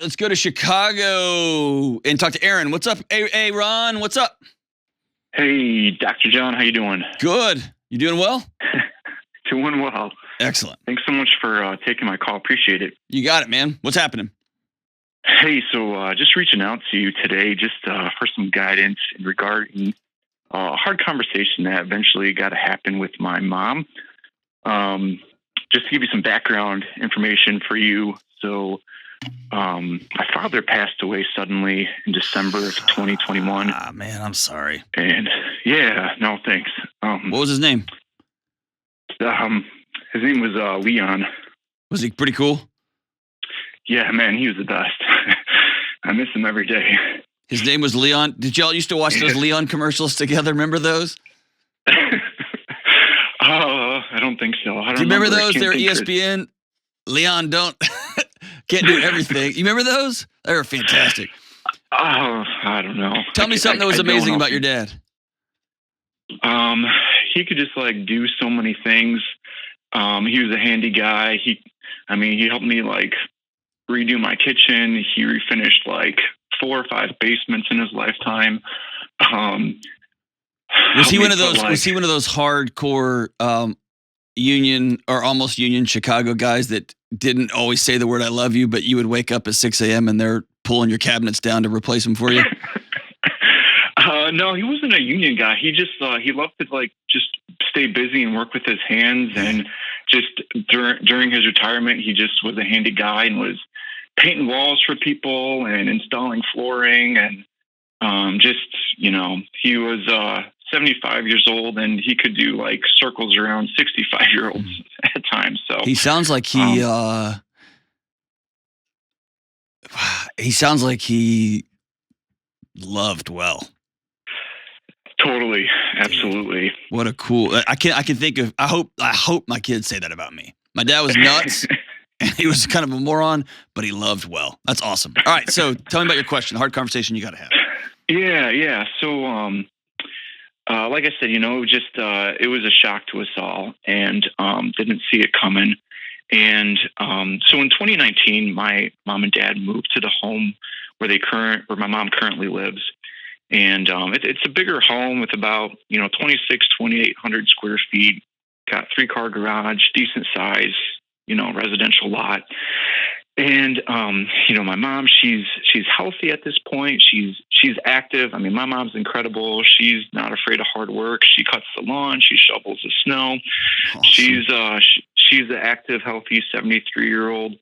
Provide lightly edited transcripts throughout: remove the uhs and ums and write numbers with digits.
Let's go to Chicago and talk to Aaron. What's up? Hey, Ron, what's up? Hey, Dr. John, how you doing? Good. You doing well? Doing well. Excellent. Thanks so much for taking my call. Appreciate it. You got it, man. What's happening? Hey, so just reaching out to you today just for some guidance regarding a hard conversation that eventually got to happen with my mom. Just to give you some background information for you. So my father passed away suddenly in December of 2021. Ah, man, I'm sorry. And yeah, no, thanks. What was his name? His name was Leon. Was he pretty cool? Yeah, man, he was the best. I miss him every day. His name was Leon. Did y'all used to watch those Leon commercials together? Remember those? I don't think so. I don't Do you remember those? They're ESPN. Leon can't do everything. You remember those? They were fantastic. Oh, I don't know. Tell me something that was amazing about your dad. He could just like do so many things. He was a handy guy. He helped me like redo my kitchen. He refinished like 4 or 5 basements in his lifetime. Was he one of those? Was he one of those hardcore union or almost union Chicago guys that didn't always say the word "I love you," but you would wake up at 6 a.m. and they're pulling your cabinets down to replace them for you? No, he wasn't a union guy. He just he loved to like just stay busy and work with his hands. And just during his retirement, he just was a handy guy and was painting walls for people and installing flooring. And he was 75 years old and he could do like circles around 65-year-olds at times. So he sounds like he sounds like he loved well. Totally. Absolutely. What a cool, I can think of, I hope my kids say that about me. My dad was nuts and he was kind of a moron, but he loved well. That's awesome. All right. So tell me about your question, hard conversation you got to have. Yeah. So, like I said, it was a shock to us all and, didn't see it coming. And, so in 2019, my mom and dad moved to the home where my mom currently lives. And, it's a bigger home with about, 2,800 square feet, got 3-car garage, decent size, residential lot. And, my mom, she's healthy at this point. She's active. I mean, my mom's incredible. She's not afraid of hard work. She cuts the lawn. She shovels the snow. Awesome. She's an active, healthy 73-year-old,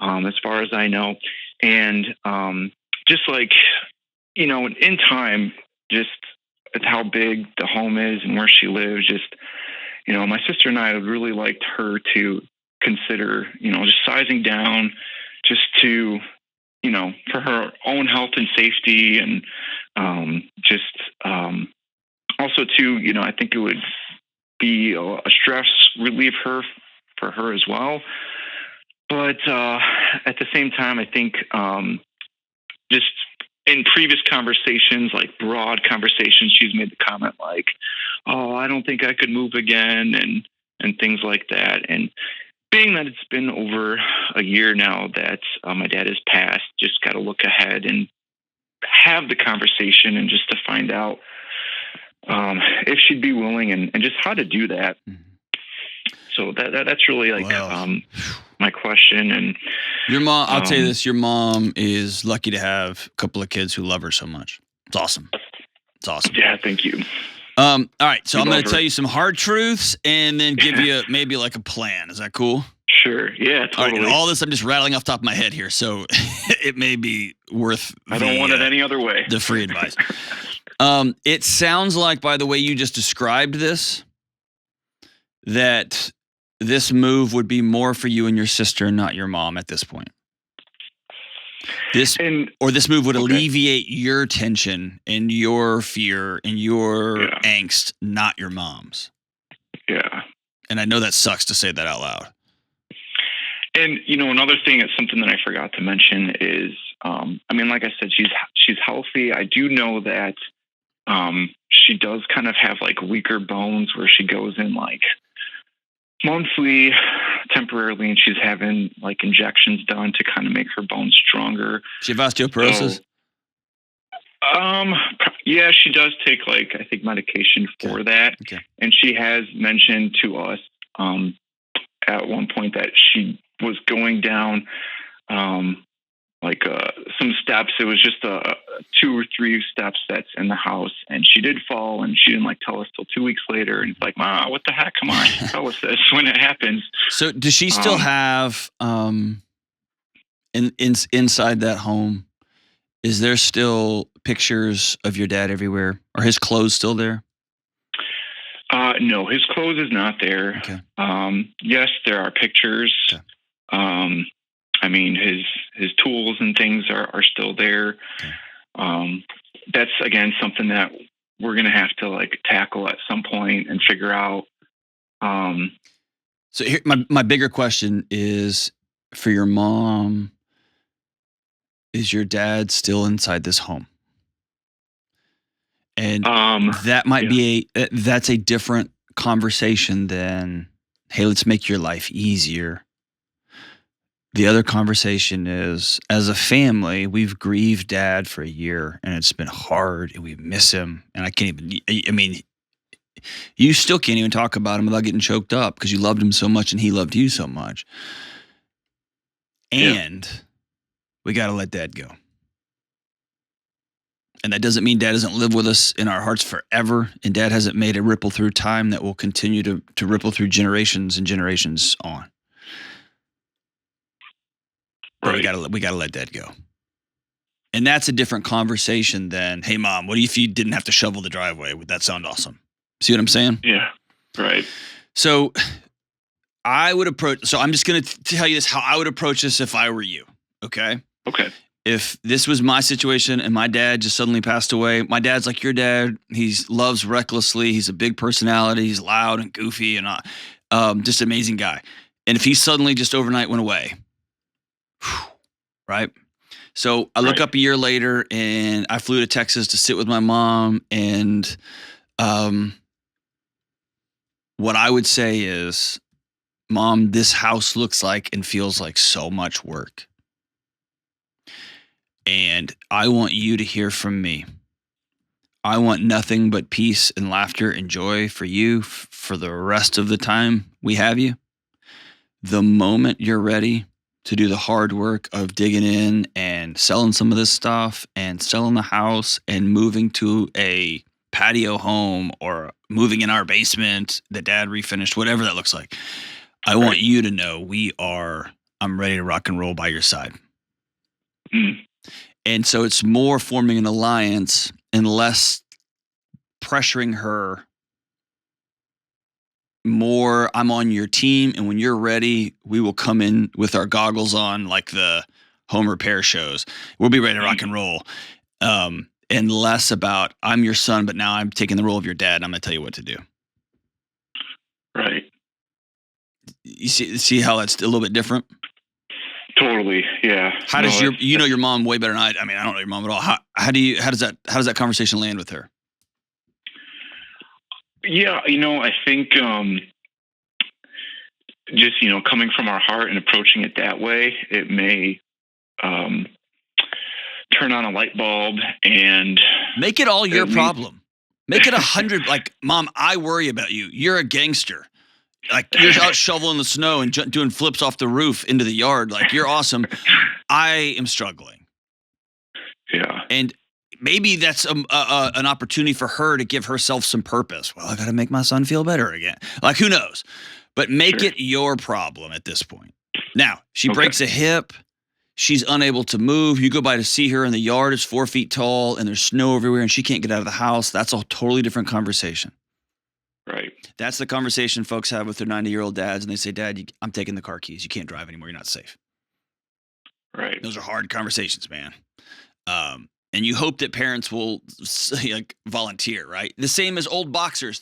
as far as I know. And, just like, in time, just how big the home is and where she lives, just, my sister and I would really liked her to consider, just sizing down just to, for her own health and safety. And, also too, I think it would be a stress relief for her as well. But, at the same time, I think, just in previous conversations, like broad conversations, she's made the comment like, "Oh, I don't think I could move again," and things like that. And being that it's been over a year now that my dad has passed, just got to look ahead and have the conversation and just to find out if she'd be willing and just how to do that. So that's really like my question. And your mom, I'll tell you this, your mom is lucky to have a couple of kids who love her so much. It's awesome. It's awesome. Yeah, thank you. All right, so I'm going to tell you some hard truths and then give you maybe like a plan. Is that cool? Sure. Yeah, totally. All right, all this I'm just rattling off the top of my head here, so it may be worth I don't want it any other way. The free advice. It sounds like, by the way you just described this, that this move would be more for you and your sister, not your mom at this point. This move would alleviate your tension and your fear and your angst, not your mom's. Yeah. And I know that sucks to say that out loud. And, another thing, it's something that I forgot to mention is, like I said, she's healthy. I do know that she does kind of have like weaker bones where she goes in like monthly temporarily, and she's having like injections done to kind of make her bones stronger. She have osteoporosis? Yeah, she does take like, I think, medication for that. Okay. And she has mentioned to us at one point that she was going down some steps. It was just 2 or 3 steps that's in the house, and she did fall, and she didn't like tell us till 2 weeks later. And it's like, Ma, what the heck? Come on, tell us this when it happens. So does she still have inside that home? Is there still pictures of your dad everywhere? Are his clothes still there? No, his clothes is not there. Okay. Yes, there are pictures. Okay. I mean, his tools and things are still there. Okay. That's again something that we're gonna have to like tackle at some point and figure out. So here, my bigger question is for your mom. Is your dad still inside this home? And that might be that's a different conversation than, hey, let's make your life easier. The other conversation is, as a family, we've grieved dad for a year, and it's been hard, and we miss him. And I mean, you still can't even talk about him without getting choked up because you loved him so much and he loved you so much. And we got to let dad go. And that doesn't mean dad doesn't live with us in our hearts forever. And dad hasn't made a ripple through time that will continue to ripple through generations and generations on. But we gotta let dad go. And that's a different conversation than, hey mom, what if you didn't have to shovel the driveway? Would that sound awesome? See what I'm saying? Yeah. Right. So I'm just going to tell you this, how I would approach this if I were you. Okay. Okay. If this was my situation and my dad just suddenly passed away, my dad's like your dad. He loves recklessly. He's a big personality. He's loud and goofy and just an amazing guy. And if he suddenly just overnight went away, right? So I look up a year later and I flew to Texas to sit with my mom. And what I would say is, Mom, this house looks like and feels like so much work. And I want you to hear from me. I want nothing but peace and laughter and joy for you for the rest of the time we have you. The moment you're ready to do the hard work of digging in and selling some of this stuff and selling the house and moving to a patio home or moving in our basement that dad refinished, whatever that looks like, I want you to know I'm ready to rock and roll by your side. Mm. And so it's more forming an alliance and less pressuring her. More, I'm on your team, and when you're ready, we will come in with our goggles on like the home repair shows. We'll be ready to rock and roll. And less about, I'm your son, but now I'm taking the role of your dad, and I'm going to tell you what to do. Right. You see how that's a little bit different? Totally. Yeah. How does you know your mom way better than I mean, I don't know your mom at all. How does that conversation land with her? Yeah. I think, just, coming from our heart and approaching it that way, it may, turn on a light bulb and make it all your problem. Make it 100. Like, Mom, I worry about you. You're a gangster. Like, you're out shoveling the snow and doing flips off the roof into the yard. Like, you're awesome. I am struggling. Yeah. And maybe that's an opportunity for her to give herself some purpose. Well, I got to make my son feel better again. Like, who knows? But make it your problem at this point. Now, she breaks a hip. She's unable to move. You go by to see her in the yard. It's 4 feet tall and there's snow everywhere and she can't get out of the house. That's a totally different conversation. Right. That's the conversation folks have with their 90-year-old dads, and they say, Dad, I'm taking the car keys. You can't drive anymore. You're not safe. Right. Those are hard conversations, man. And you hope that parents will volunteer, right? The same as old boxers.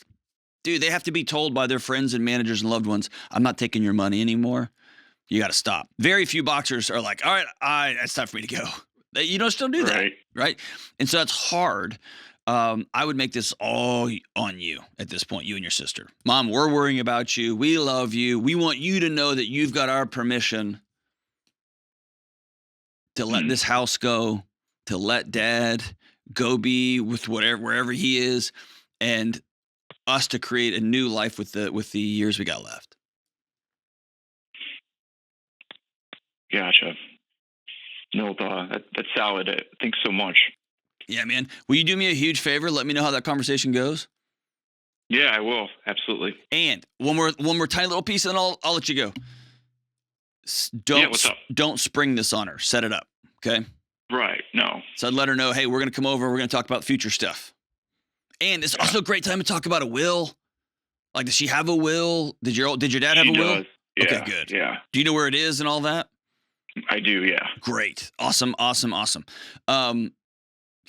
Dude, they have to be told by their friends and managers and loved ones, I'm not taking your money anymore. You got to stop. Very few boxers are like, all right, it's time for me to go. You don't still do that, right? And so that's hard. I would make this all on you at this point, you and your sister. Mom, we're worrying about you. We love you. We want you to know that you've got our permission to let this house go, to let Dad go be with wherever he is, and us to create a new life with the years we got left. Gotcha. No, that's solid. Thanks so much. Yeah, man. Will you do me a huge favor? Let me know how that conversation goes. Yeah, I will. Absolutely. And one more tiny little piece, and then I'll let you go. What's up? Don't spring this on her. Set it up, okay? Right. No. So I'd let her know, hey, we're gonna come over. We're gonna talk about future stuff. And it's also a great time to talk about a will. Like, does she have a will? Did your dad have a will? Does. Yeah. Okay, good. Yeah. Do you know where it is and all that? I do. Yeah. Great. Awesome.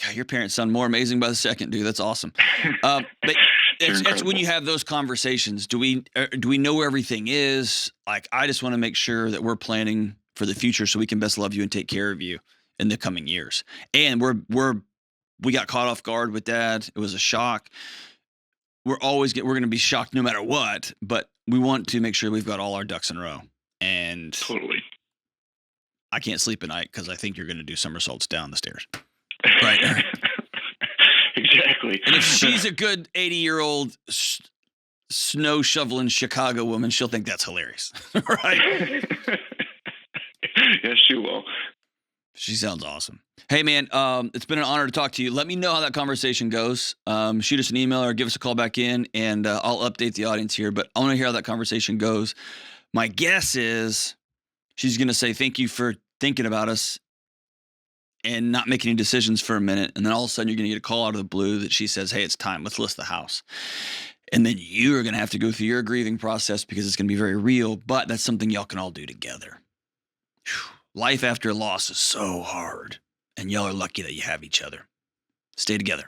God, your parents sound more amazing by the second, dude. That's awesome. But it's when you have those conversations. Do we know where everything is? Like, I just want to make sure that we're planning for the future so we can best love you and take care of you in the coming years. And we got caught off guard with Dad. It was a shock. We're going to be shocked no matter what, but we want to make sure we've got all our ducks in a row. And totally. I can't sleep at night because I think you're going to do somersaults down the stairs. Right. Exactly. And if she's a good 80-year-old snow shoveling Chicago woman, she'll think that's hilarious. Right? Yes, she will. She sounds awesome. Hey, man, it's been an honor to talk to you. Let me know how that conversation goes. Shoot us an email or give us a call back in, and I'll update the audience here. But I want to hear how that conversation goes. My guess is she's going to say, thank you for thinking about us and not making any decisions for a minute. And then all of a sudden you're going to get a call out of the blue that she says, hey, it's time. Let's list the house. And then you are going to have to go through your grieving process because it's going to be very real. But that's something y'all can all do together. Whew. Life after loss is so hard. And y'all are lucky that you have each other. Stay together.